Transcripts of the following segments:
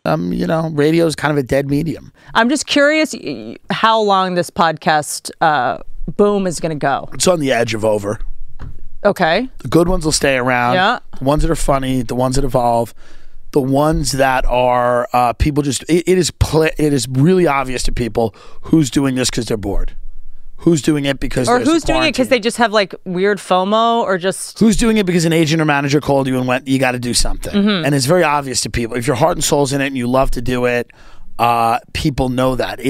you know, radio is kind of a dead medium. I'm just curious how long this podcast boom is going to go. It's on the edge of over. Okay. The good ones will stay around. Yeah. The ones that are funny, the ones that evolve, the ones that are people just. It is really obvious to people who's doing this because they're bored. Who's doing it because or who's doing it because they just have like weird FOMO, or just who's doing it because an agent or manager called you and went, you got to do something. And it's very obvious to people. If your heart and soul's in it and you love to do it, people know that.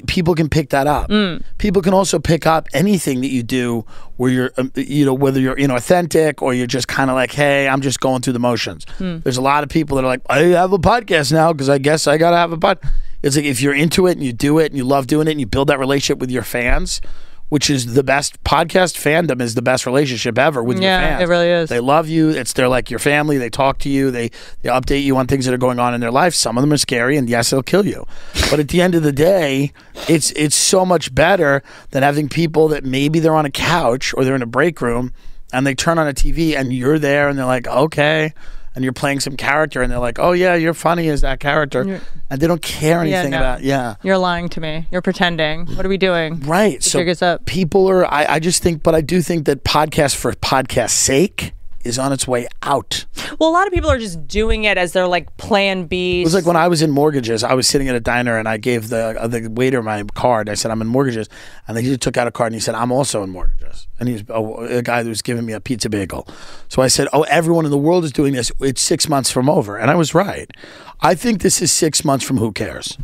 People can pick that up. People can also pick up anything that you do where you're, you know, whether you're inauthentic or you're just kind of like, hey, I'm just going through the motions. There's a lot of people that are like, I have a podcast now because I guess I got to have a podcast. It's like if you're into it and you do it and you love doing it and you build that relationship with your fans, which is the best. Podcast fandom is the best relationship ever with your fans. Yeah, it really is. They love you. They're like your family. They talk to you. They update you on things that are going on in their life. Some of them are scary, and yes, it'll kill you. But at the end of the day, it's so much better than having people that maybe they're on a couch or they're in a break room and they turn on a TV and you're there and they're like, okay. And you're playing some character, and they're like, "Oh yeah, you're funny as that character," and they don't care anything about. Yeah, you're lying to me. You're pretending. What are we doing? Right. So people are. I just think, but I do think that podcast for podcast's sake is on its way out. Well, a lot of people are just doing it as their like plan B. It was like when I was in mortgages. I was sitting at a diner and I gave the waiter my card. I said, I'm in mortgages. And he took out a card and he said, I'm also in mortgages. And he's a guy that was giving me a pizza bagel. So I said, oh, everyone in the world is doing this. It's 6 months from over. And I was right. I think this is 6 months from who cares.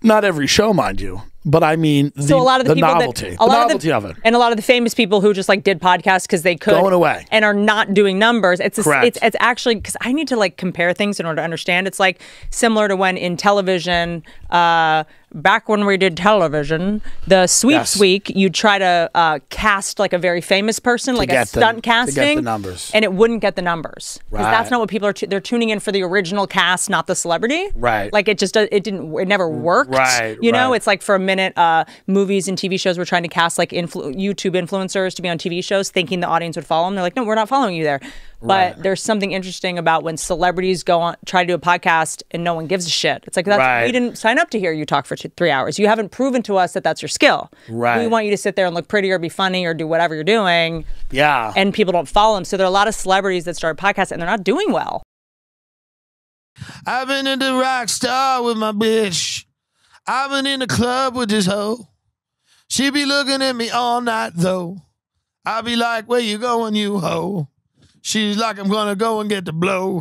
Not every show, mind you. But I mean, the novelty of it. And a lot of the famous people who just like did podcasts because they could. Going away. And are not doing numbers. It's actually, because I need to like compare things in order to understand. It's like similar to when in television, back when we did television, the sweeps week, you'd try to cast like a very famous person, like a stunt casting. To get the numbers. And it wouldn't get the numbers. Because that's not what people are, they're tuning in for the original cast, not the celebrity. Right. Like it never worked. Right. You know, it's like for a minute, movies and TV shows were trying to cast like YouTube influencers to be on TV shows, thinking the audience would follow them. They're like, no, we're not following you there. But there's something interesting about when celebrities go on, try to do a podcast and no one gives a shit. It's like, we didn't sign up to hear you talk for 3 hours. You haven't proven to us that that's your skill. Right. We want you to sit there and look pretty or be funny or do whatever you're doing. Yeah. And people don't follow them. So there are a lot of celebrities that start podcasts and they're not doing well. I've been in the rock star with my bitch. I've been in the club with this hoe. She be looking at me all night though. I be like, where you going, you hoe? She's like, I'm gonna go and get the blow.